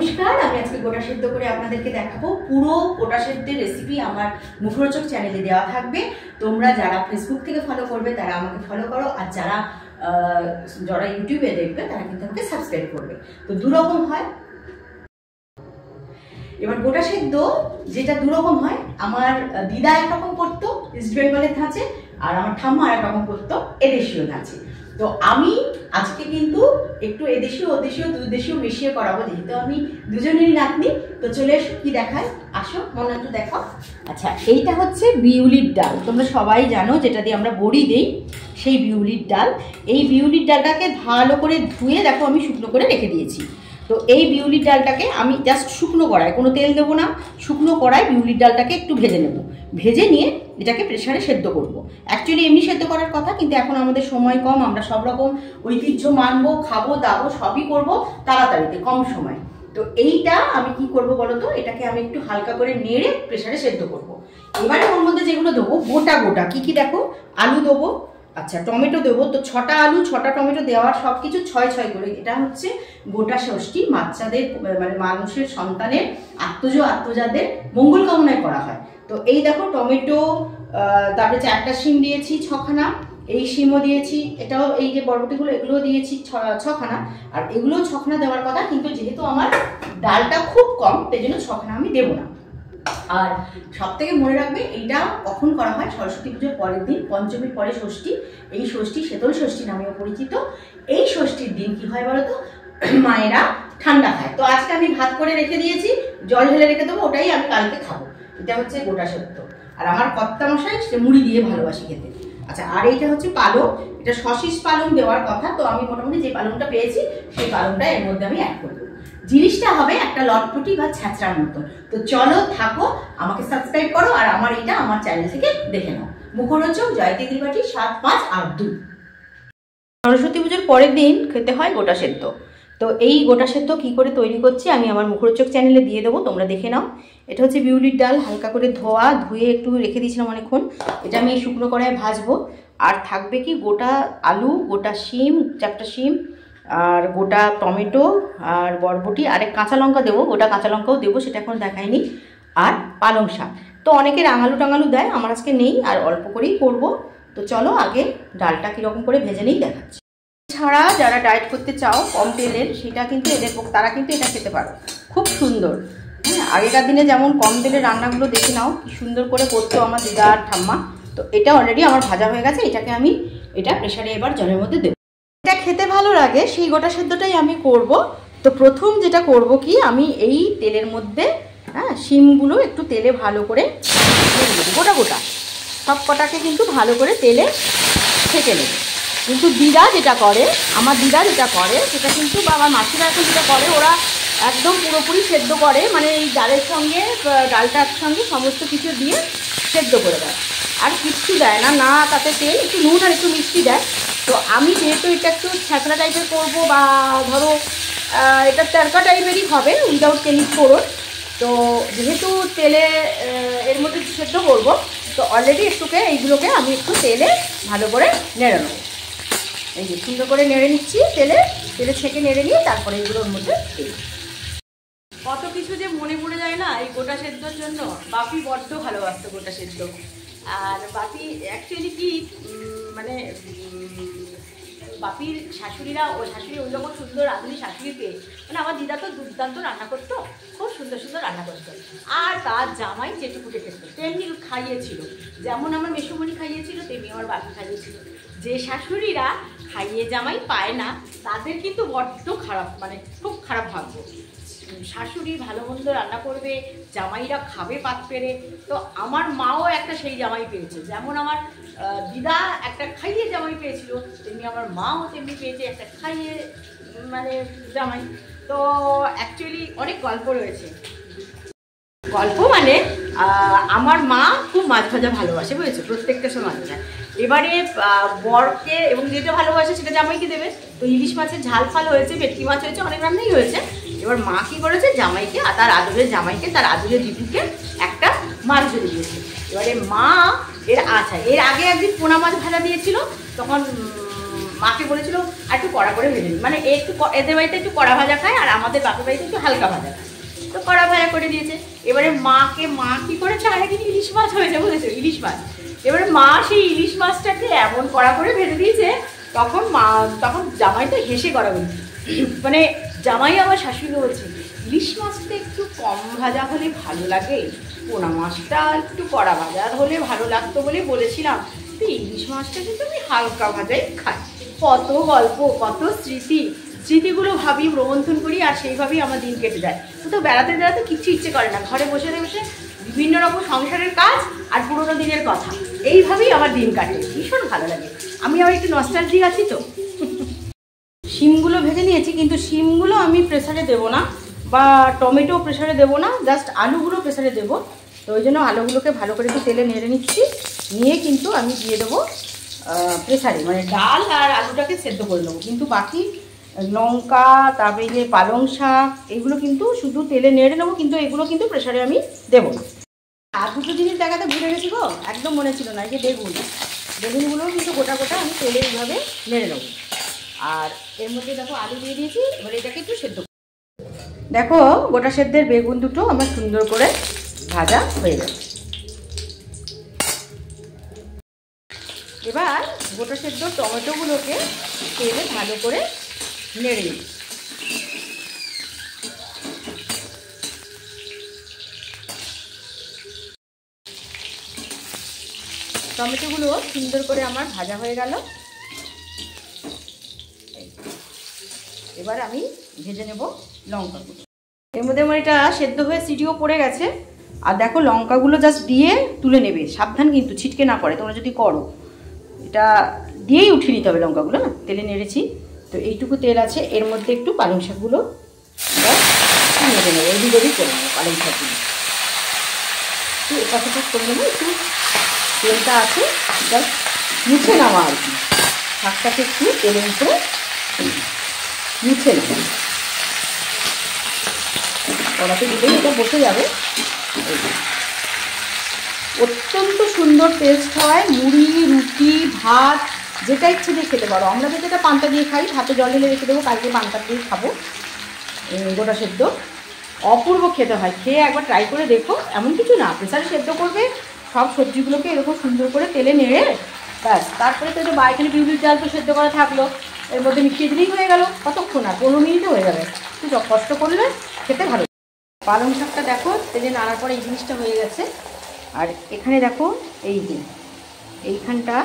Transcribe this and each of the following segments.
নমস্কার, আমি আজকে গোটা সেদ্ধ করে আপনাদেরকে দেখাবো। পুরো গোটা সেদ্ধের রেসিপি আমার মুখরোচক চ্যানেলে দেওয়া থাকবে। তোমরা যারা ফেসবুক থেকে ফলো করবে তারা আমাকে ফলো করো, আর যারা যারা ইউটিউবে দেখবে তারা কিন্তু আমাকে সাবস্ক্রাইব করবে। তো দুরকম হয়। এবার গোটা সেদ্ধ যেটা দুরকম হয়, আমার দিদা একরকম করতো ইস্ট বেঙ্গলের ধাঁচে, আর আমার ঠাম্মা একরকম করতো এদেশীয় ধাঁচে। তো আমি আজকে কিন্তু একটু এদেশীয় ওদেশীয় দুই দেশীয় মিশিয়ে করাবো, যেহেতু আমি দুজনেরই নাতনি। তো চলে এসো, কি দেখায়, আসো মনে একটু দেখো। আচ্ছা, এইটা হচ্ছে বিউলির ডাল। তোমরা সবাই জানো যেটা দিয়ে আমরা বড়ি দিই, সেই বিউলির ডাল। এই বিউলির ডালটাকে ভালো করে ধুয়ে দেখো আমি শুকনো করে রেখে দিয়েছি। তো এই বিউলির ডালটাকে আমি জাস্ট শুকনো কড়ায়, কোনো তেল দেবো না, শুকনো কড়ায় বিউলির ডালটাকে একটু ভেজে নেব। ভেজে নিয়ে এটাকে প্রেসারে সেদ্ধ করব। অ্যাকচুয়ালি এমনি সেদ্ধ করার কথা, কিন্তু এখন আমাদের সময় কম, আমরা সব রকম ঐতিহ্য মানবো, খাবো দাবো, সবই করব তাড়াতাড়িতে, কম সময়। তো এইটা আমি কি করব বলো তো, এটাকে আমি একটু হালকা করে নেড়ে প্রেসারে সেদ্ধ করব। এবারে ওর মধ্যে যেগুলো দেবো গোটা গোটা কি কি দেখো, আলু দেবো, আচ্ছা টমেটো দেবো। তো 6টা আলু 6টা টমেটো দেওয়ার সব কিছু 6 করে। এটা হচ্ছে গোটা ষষ্ঠী, বাচ্চাদের মানে মানুষের সন্তানের আত্মজাদের মঙ্গল কামনায় করা হয়। তো এই দেখো টমেটো, তারপরে 4টা শিম দিয়েছি 6খানা, এই শিমও দিয়েছি, এটাও এই যে বরবটিগুলো এগুলোও দিয়েছি 6খানা, আর এগুলোও 6খানা দেওয়ার কথা, কিন্তু যেহেতু আমার ডালটা খুব কম সেই জন্য 6খানা আমি দেবো না। আর সব থেকে মনে রাখবে, এইটা কখন করা হয়, সরস্বতী পুজোর পরের দিন, পঞ্চমীর পরে ষষ্ঠী। এই ষষ্ঠী শীতল ষষ্ঠী নামেও পরিচিত। এই ষষ্ঠীর দিন কি হয় বলতো, মায়েরা ঠান্ডা খায়। তো আজকে আমি ভাত করে রেখে দিয়েছি, জল ঢেলে রেখে দেবো, ওটাই আমি কালকে খাবো। এটা হচ্ছে গোটা সেদ্ধ। আর আমার কর্তা মশাই সে মুড়ি দিয়ে ভালোবাসি খেতে। আচ্ছা, আর এইটা হচ্ছে পালং, এটা সশিস পালং দেওয়ার কথা। তো আমি মোটামুটি যে পালংটা পেয়েছি সেই পালংটা এর মধ্যে আমি অ্যাড করবো। জিনিসটা হবে একটা লটপটি বা ছ্যাঁচড়ার মতো। তো চলো থাকো, আমাকে সাবস্ক্রাইব করো, আর আমার এটা আমার চ্যানেল থেকে দেখে নাও। মুখরোচক জয়তী ত্রিপাঠী 7, 5 আর 2। সরস্বতী পুজোর পরের দিন খেতে হয় গোটা সেদ্ধ। তো এই গোটা সেদ্ধ কী করে তৈরি করছি আমি আমার মুখরোচক চ্যানেলে দিয়ে দেবো, তোমরা দেখে নাও। এটা হচ্ছে বিউলির ডাল, হালকা করে ধুয়ে একটু রেখে দিয়েছিলাম অনেকক্ষণ। এটা আমি শুকনো কড়ায় ভাজবো। আর থাকবে কি গোটা আলু, গোটা শিম, 4টা শিম, আর গোটা টমেটো, আর বরবটি, আর কাঁচা লঙ্কা দেবো, গোটা কাঁচা লঙ্কাও দেবো, সেটা এখন দেখাইনি। আর পালং শাক। তো অনেকে রাঙালু টাঙালু দেয়, আমার আজকে নেই, আর অল্প করেই করবো। তো চলো আগে ডালটা কীরকম করে ভেজে নেই দেখাচ্ছি। ছাড়া যারা ডায়েট করতে চাও কম তেলের, সেটা কিন্তু এদের তারা কিন্তু এটা খেতে পারো, খুব সুন্দর। হ্যাঁ, আগেকার দিনে যেমন কম তেলের রান্নাগুলো দেখে নাও কি সুন্দর করে করতো আমার দিদা আর ঠাম্মা। তো এটা অলরেডি আমার ভাজা হয়ে গেছে, এটাকে আমি প্রেসারে এবার জলের মধ্যে দেবো। এটা খেতে ভালো লাগে, সেই গোটা সেদ্ধটাই আমি করব। তো প্রথম যেটা করব কি, আমি এই তেলের মধ্যে শিমগুলো একটু তেলে ভালো করে গোটা গোটা সব কটাকে কিন্তু ভালো করে তেলে ছেঁকে নেব। কিন্তু দিদা যেটা করে, আমার দিদা যেটা করে সেটা কিন্তু, বা আমার মাসিরা এখন যেটা করে, ওরা একদম পুরোপুরি সেদ্ধ করে, মানে এই ডালের সঙ্গে ডালটার সঙ্গে সমস্ত কিছু দিয়ে সেদ্ধ করে দেয়, আর কিচ্ছু দেয় না, না তাতে তেল, একটু নুন আর একটু মিষ্টি দেয়। তো আমি যেহেতু এটা একটু ছ্যাঁচড়া টাইপের করবো, বা ধরো এটা তড়কা টাইপেরই হবে উইদাউট তেল ফোড়ন, তো যেহেতু তেলে এর মধ্যে সেদ্ধ করবো, তো অলরেডি এইগুলোকে আমি একটু তেলে ভালো করে নেড়ে নেবো। এই যে সুন্দর করে নেড়ে নিচ্ছি, তেলে ছেঁকে নেড়ে নিয়ে তারপরে এগুলোর মধ্যে দিই। কত কিছু যে মনে পড়ে যায় না এই গোটা সেদ্ধর জন্য। বাপি বড্ড ভালোবাসতো গোটা সেদ্ধ। আর বাপি অ্যাকচুয়ালি কি মানে বাপির শাশুড়িরা, শাশুড়ি ওই রকম সুন্দর রাঁধুনি শাশুড়ি পেয়ে, মানে আমার দিদা তো দুর্দান্ত রান্না করতো, খুব সুন্দর সুন্দর রান্না করতো। আর তার জামাই চেটেপুটে খেত, তেমনি খাইয়েছিল, যেমন আমার মেসোমণি খাইয়েছিল তেমনি আমার বাপি খাইয়েছিল। যে শাশুড়িরা খাইয়ে জামাই পায় না তাদের কিন্তু বড্ড খারাপ, মানে খুব খারাপ ভাগ্য। শাশুড়ি ভালো মন্দ রান্না করবে, জামাইরা খাবে পাত পেরে। তো আমার মাও একটা সেই জামাই পেয়েছে, যেমন আমার দিদা একটা খাইয়ে জামাই পেয়েছিল, তেমনি আমার মাও তেমনি পেয়েছে একটা খাইয়ে মানে জামাই। তো অ্যাকচুয়ালি অনেক গল্প রয়েছে। গল্প মানে আমার মা খুব মাছ ভাজা ভালোবাসে, বুঝেছো, প্রত্যেকটা সময় মাছ ভাজা। এবারে বরকে এবং যেটা ভালোবাসে সেটা জামাইকে দেবে। তো ইলিশ মাছের ঝাল ফাল হয়েছে, ভেটকি মাছ হয়েছে, অনেক রান্নাই হয়েছে। এবার মা কী করেছে, জামাইকে আর তার আদরের জামাইকে, তার আদরের দিদিকে একটা মাছ ধরে দিয়েছে। এবারে মা এর আগে একদিন পোনা মাছ ভাজা দিয়েছিল, তখন মাকে বলেছিল আর একটু কড়া করে ভেজে দিই, মানে একটু এদের বাড়িতে একটু কড়া ভাজা খায় আর আমাদের বাপের বাড়িতে একটু হালকা ভাজা খায়, তো কড়া ভাজা করে দিয়েছে। এবারে মা কি করেছে, আর একদিন ইলিশ মাছ হয়েছে বুঝেছো, ইলিশ মাছ। এবারে মা সেই ইলিশ মাছটাকে এমন কড়া করে ভেজে দিয়েছে, তখন জামাই তো হেসে করা বলছে, মানে জামাই আমার শাশুড়ি বলছে ইলিশ মাছটা একটু কম ভাজা হলে ভালো লাগে, পোনা মাছটা একটু কড়া ভাজা হলে ভালো লাগতো বলে বলেছিলাম, তো ইলিশ মাছটা কিন্তু আমি হালকা ভাজাই খাই। কত গল্প, কত স্মৃতিগুলো ভাবি, প্রবন্ধন করি, আর সেইভাবেই আমার দিন কেটে যায়। তো বেড়াতে কিছু ইচ্ছে করে না, ঘরে বসে বসে বিভিন্ন রকম সংসারের কাজ আর পুরোনো দিনের কথা, এইভাবেই আমার দিন কাটে, ভীষণ ভালো লাগে। আমি আবার একটু নস্টালজিক আছি তো। শিমগুলো ভেজে নিয়েছি, কিন্তু শিমগুলো আমি প্রেসারে দেবো না, বা টমেটো প্রেসারে দেবো না, জাস্ট আলুগুলো প্রেসারে দেবো। তো ওই জন্য আলুগুলোকে ভালো করে একটু তেলে নেড়ে নিচ্ছি, নিয়ে কিন্তু আমি দিয়ে দেবো প্রেসারে, মানে ডাল আর আলুটাকে সেদ্ধ করে নেবো। কিন্তু বাকি লঙ্কা, তারপরে যে পালং শাক, এগুলো কিন্তু শুধু তেলে নেড়ে নেবো, কিন্তু এগুলো কিন্তু প্রেসারে আমি দেবো না। আর দুটো জিনিস দেখাতে ভুলে গেছি গো, একদম মনে ছিল না, যে বেগুনগুলোও কিন্তু গোটা গোটা আমি তেলে এইভাবে নেড়ে নেবো। আর এর মধ্যে দেখো আলু দিয়ে দিয়েছি, এবার এটাকে একটু সেদ্ধ। দেখো গোটা সেদ্ধের বেগুন দুটো আমার সুন্দর করে ভাজা হয়ে গেছে। এবার গোটা সেদ্ধ টমেটোগুলোকে তেলে ভালো করে নেড়ে নিই। টমেটোগুলো সুন্দর করে আমার ভাজা হয়ে গেল। এবার আমি ভেজে নেব লঙ্কাগুলো। এর মধ্যে আমার এটা সেদ্ধ হয়ে সিটিও পড়ে গেছে। আর দেখো লঙ্কাগুলো জাস্ট দিয়ে তুলে নেবে, সাবধান কিন্তু ছিটকে না পড়ে, তোমরা যদি করো। এটা দিয়েই উঠিয়ে নিতে হবে লঙ্কাগুলো, না তেলে নেড়েছি তো এইটুকু তেল আছে, এর মধ্যে একটু পালং শাকগুলো নেড়ে নেবো, এদিক ওদিক করে নেবো পালং শাকগুলো, একটু এপাশ করে নেবো। একটু তেলটা আছে জাস্ট মুছে নেওয়া আর কি, শাকটাকে একটু তেলের উপরে মুছে নেব। কড়াতে দিলেই এটা বসে যাবে। অত্যন্ত সুন্দর টেস্ট হয়, মুড়ি, রুটি, ভাত যেটা ইচ্ছে দিয়ে খেতে পারো। আমরা তো যেটা পান্তা দিয়ে খাই, ভাতে জল ঢেলে রেখে দেবো, কালকে পান্তা দিয়ে খাবো। গোটা সেদ্ধ অপূর্ব খেতে হয়, খেয়ে একবার ট্রাই করে দেখো। এমন কিছু না, প্রেসারে সেদ্ধ করবে সব সবজিগুলোকে এরকম সুন্দর করে তেলে নেড়ে, ব্যাস তারপরে তো এটা এখানে বিউলির ডাল তো সেদ্ধ করা থাকলো, এর মধ্যে মিশিয়ে দিলেই হয়ে গেল। কতক্ষণ, আর 15 মিনিটে হয়ে যাবে। একটু কষ্ট করলে খেতে ভালো। পালং শাকটা দেখো তেলে নাড়ার পরে এই জিনিসটা হয়ে গেছে। আর এখানে দেখো এই যে এইখানটা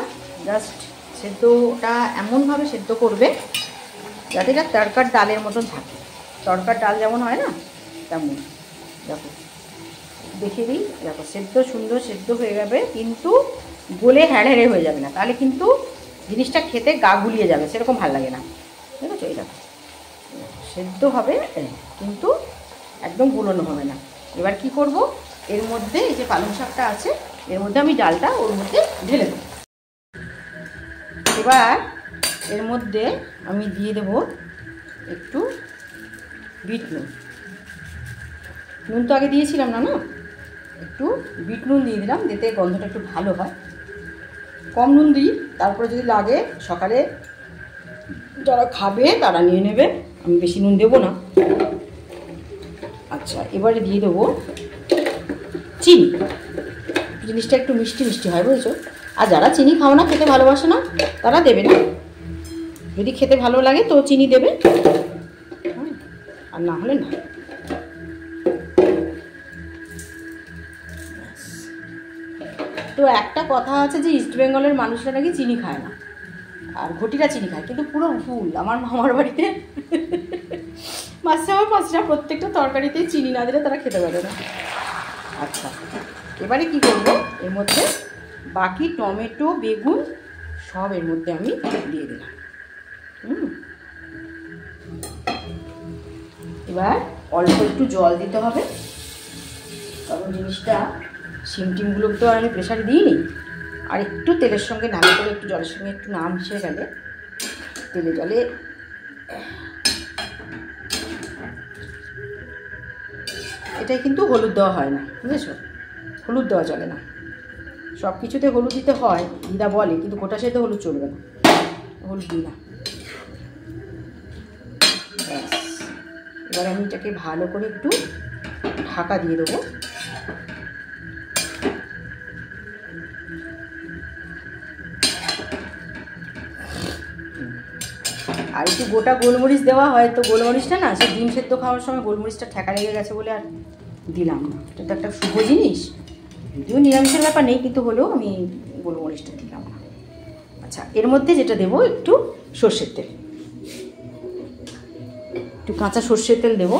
জাস্ট সেদ্ধটা এমনভাবে সেদ্ধ করবে যাতে এটা তড়কার ডালের মতন থাকে। তড়কার ডাল যেমন হয় না, তেমন। দেখো দেখে দিই, দেখো সেদ্ধ সুন্দর সেদ্ধ হয়ে যাবে, কিন্তু গলে হ্যাড়ে হয়ে যাবে না, তাহলে কিন্তু জিনিসটা খেতে গা গুলিয়ে যাবে, সেরকম ভালো লাগে না। ঠিক আছে, এটা সেদ্ধ হবে কিন্তু একদম গুলোনো হবে না। এবার কি করব, এর মধ্যে এই যে পালং শাকটা আছে, এর মধ্যে আমি ডালটা ওর মধ্যে ঢেলে দেবো। এবার এর মধ্যে আমি দিয়ে দেব একটু বিট নুন। নুন তো আগে দিয়েছিলাম না, একটু বিট নুন দিয়ে দিলাম, যাতে গন্ধটা একটু ভালো হয়। কম নুন দিই, তারপরে যদি লাগে সকালে যারা খাবে তারা নিয়ে নেবে, আমি বেশি নুন দেবো না। আচ্ছা, এবারে দিয়ে দেবো চিনি। জিনিসটা একটু মিষ্টি মিষ্টি হয়, বুঝেছো। আর যারা চিনি খাও না, খেতে ভালোবাসে না, তারা দেবে না। যদি খেতে ভালো লাগে তো চিনি দেবে, আর না হলে না। তো একটা কথা আছে যে ইস্ট বেঙ্গলের মানুষরা নাকি চিনি খায় না, আর ঘটিরা চিনি খায়, কিন্তু পুরো ভুল। আমার মামার বাড়িতে মাছরা প্রত্যেকটা তরকারিতেই চিনি না দিলে তারা খেতে পারে না। আচ্ছা, এবারে কি করবো, এর মধ্যে বাকি টমেটো, বেগুন সব এর মধ্যে আমি দিয়ে দিলাম। এবার অল্প একটু জল দিতে হবে, কারণ জিনিসটা শিম টিমগুলো তো আর আমি প্রেসারে দিইনি। আর একটু তেলের সঙ্গে নাড়া করে, একটু জলের সঙ্গে একটু না মিশে গেলে, তেলে জলে এটাই কিন্তু হলুদ দেওয়া হয় না, বুঝেছো। হলুদ দেওয়া চলে না, সব কিছুতে হলুদ দিতে হয় দিদা বলে, কিন্তু গোটা সেদ্ধ হলুদ চলবে না, হলুদ দিই না। এবার আমি এটাকে ভালো করে একটু ঢাকা দিয়ে দেবো। আর একটু গোটা গোলমরিচ দেওয়া হয়, তো গোলমরিচটা না সে ডিম সেদ্ধ খাওয়ার সময় গোলমরিচটা ঠেকা লেগে গেছে বলে আর দিলাম না। এটা তো একটা শুভ জিনিস, যদিও নিরামিষের ব্যাপার নেই, কিন্তু হলেও আমি গোলমরিচটা দিলাম না। আচ্ছা, এর মধ্যে যেটা দেবো একটু সর্ষের তেল, একটু কাঁচা সর্ষের তেল দেবো।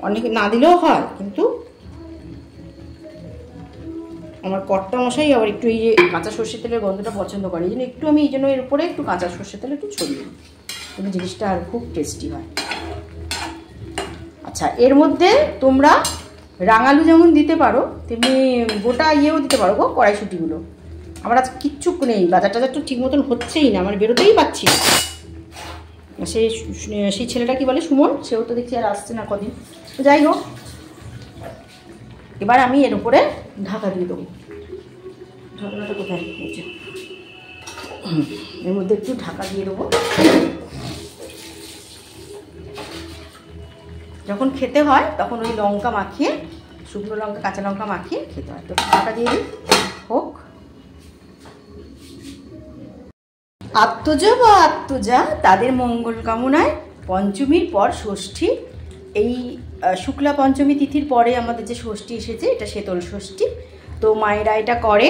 অনেকে না দিলেও হয়, কিন্তু আমার কর্তা মশাই আবার একটু এই যে কাঁচা সর্ষের তেলের গন্ধটা পছন্দ করে, এই জন্য একটু আমি এই জন্য এর উপরে একটু কাঁচা সর্ষের তেল একটু ছড়িয়ে দিই, কিন্তু জিনিসটা আর খুব টেস্টি হয়। আচ্ছা, এর মধ্যে তোমরা রাঙালু যেমন দিতে পারো, তেমনি গোটা ইয়েও দিতে পারো গো, কড়াইশুঁটিগুলো। আমার আজ কিচ্ছু নেই, বাজার টাজার তো ঠিক মতন হচ্ছেই না, আমার বেরোতেই পাচ্ছি না। সেই ছেলেটা কি বলে, সুমন, সেও তো দেখছি আর আসছে না কদিন। তো যাই হোক, এবার আমি এর উপরে ঢাকা দিয়ে দেবো। ঢাকনাটা কোথায় হয়েছে, এর মধ্যে একটু ঢাকা দিয়ে দেবো। যখন খেতে হয় তখন ওই লঙ্কা মাখিয়ে, শুকনো লঙ্কা কাঁচা লঙ্কা মাখিয়ে খেতে হয়। তো ঢাকা দিয়ে দিই, হোক। আত্মজা বা আত্মজা তাদের মঙ্গল কামনায় পঞ্চমীর পর ষষ্ঠী, এই শুক্লা পঞ্চমী তিথির পরে আমাদের যে ষষ্ঠী এসেছে, এটা শীতল ষষ্ঠী। তো মায়েরা এটা করে,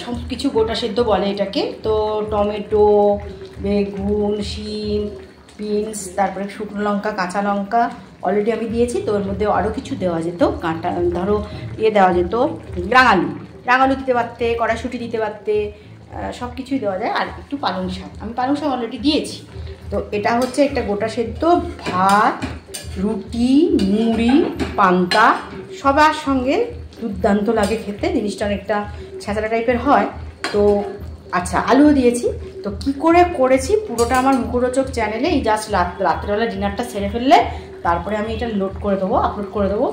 সব কিছু গোটা সেদ্ধ বলে এটাকে। তো টমেটো, বেগুন, শিম, বিনস, তারপরে শুকনো লঙ্কা, কাঁচা লঙ্কা অলরেডি আমি দিয়েছি। তো ওর মধ্যে আরও কিছু দেওয়া যেত, কাঁটা ধরো দেওয়া যেত, রাঙালু দিতে পারতে, কড়াইশুঁটি দিতে পারতে, সব কিছুই দেওয়া যায়। আর একটু পালং শাক, আমি পালং শাক অলরেডি দিয়েছি। তো এটা হচ্ছে একটা গোটা সেদ্ধ ভাত, রুটি, মুড়ি, পান্তা সবার সঙ্গে দুর্দান্ত লাগে খেতে। জিনিসটা অনেকটা ছ্যাঁচড়া টাইপের হয়। তো আচ্ছা, আলুও দিয়েছি। তো কি করে করেছি পুরোটা আমার মুখরোচক চ্যানেলে, এই জাস্ট রাত্রেবেলা ডিনারটা সেরে ফেললে তারপরে আমি এটা লোড করে দেবো, আপলোড করে দেবো।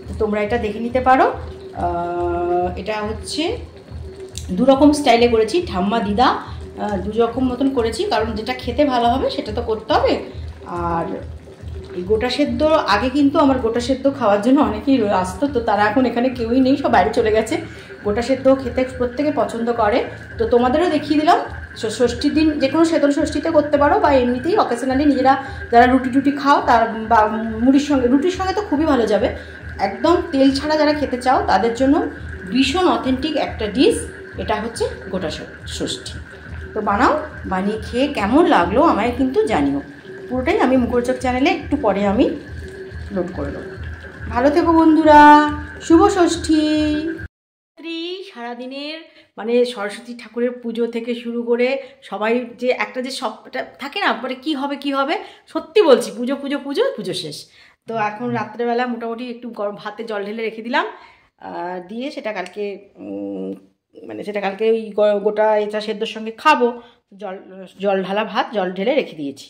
তো তোমরা এটা দেখে নিতে পারো। এটা হচ্ছে দুরকম স্টাইলে করেছি, ঠাম্মা দিদা দুরকম মতন করেছি, কারণ যেটা খেতে ভালো হবে সেটা তো করতে হবে। আর এই গোটা সেদ্ধ আগে কিন্তু আমার গোটা সেদ্ধ খাওয়ার জন্য অনেকেই আসতো, তো তারা এখন এখানে কেউই নেই, সব বাইরে চলে গেছে। গোটা সেদ্ধ খেতে প্রত্যেকে পছন্দ করে। তো তোমাদেরও দেখিয়ে দিলাম। ষষ্ঠীর দিন যে কোনো শীতল ষষ্ঠীতে করতে পারো, বা এমনিতেই অকেশনালি নিজেরা যারা রুটি খাও তার, বা মুড়ির সঙ্গে, রুটির সঙ্গে তো খুবই ভালো যাবে। একদম তেল ছাড়া যারা খেতে চাও তাদের জন্য ভীষণ অথেন্টিক একটা ডিশ, এটা হচ্ছে গোটা ষষ্ঠী। তো বানাও, বানিয়ে খেয়ে কেমন লাগলো আমায় কিন্তু জানিও। পুরোটাই আমি মুখরোচক চ্যানেলে একটু পরে আমি লোড করে দেবো। ভালো থেকো বন্ধুরা, শুভ ষষ্ঠী। সারাদিনের মানে সরস্বতী ঠাকুরের পুজো থেকে শুরু করে সবাই যে একটা যে সবটা থাকে না, পরে কী হবে, সত্যি বলছি, পুজো শেষ। তো এখন রাত্রেবেলা মোটামুটি একটু গরম ভাতে জল ঢেলে রেখে দিলাম, দিয়ে সেটা কালকে ওই গোটা এটা সেদ্ধর সঙ্গে খাবো। জল ঢালা ভাত জল ঢেলে রেখে দিয়েছি।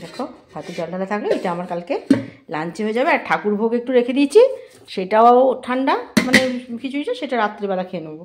দেখো, ভাতে জল ঢালা থাকলে এটা আমার কালকে লাঞ্চে হয়ে যাবে। আর ঠাকুর ভোগ একটু রেখে দিয়েছি, সেটাও ঠান্ডা, মানে খিচুড়িটা, সেটা রাত্রিবেলা খেয়ে নেবো।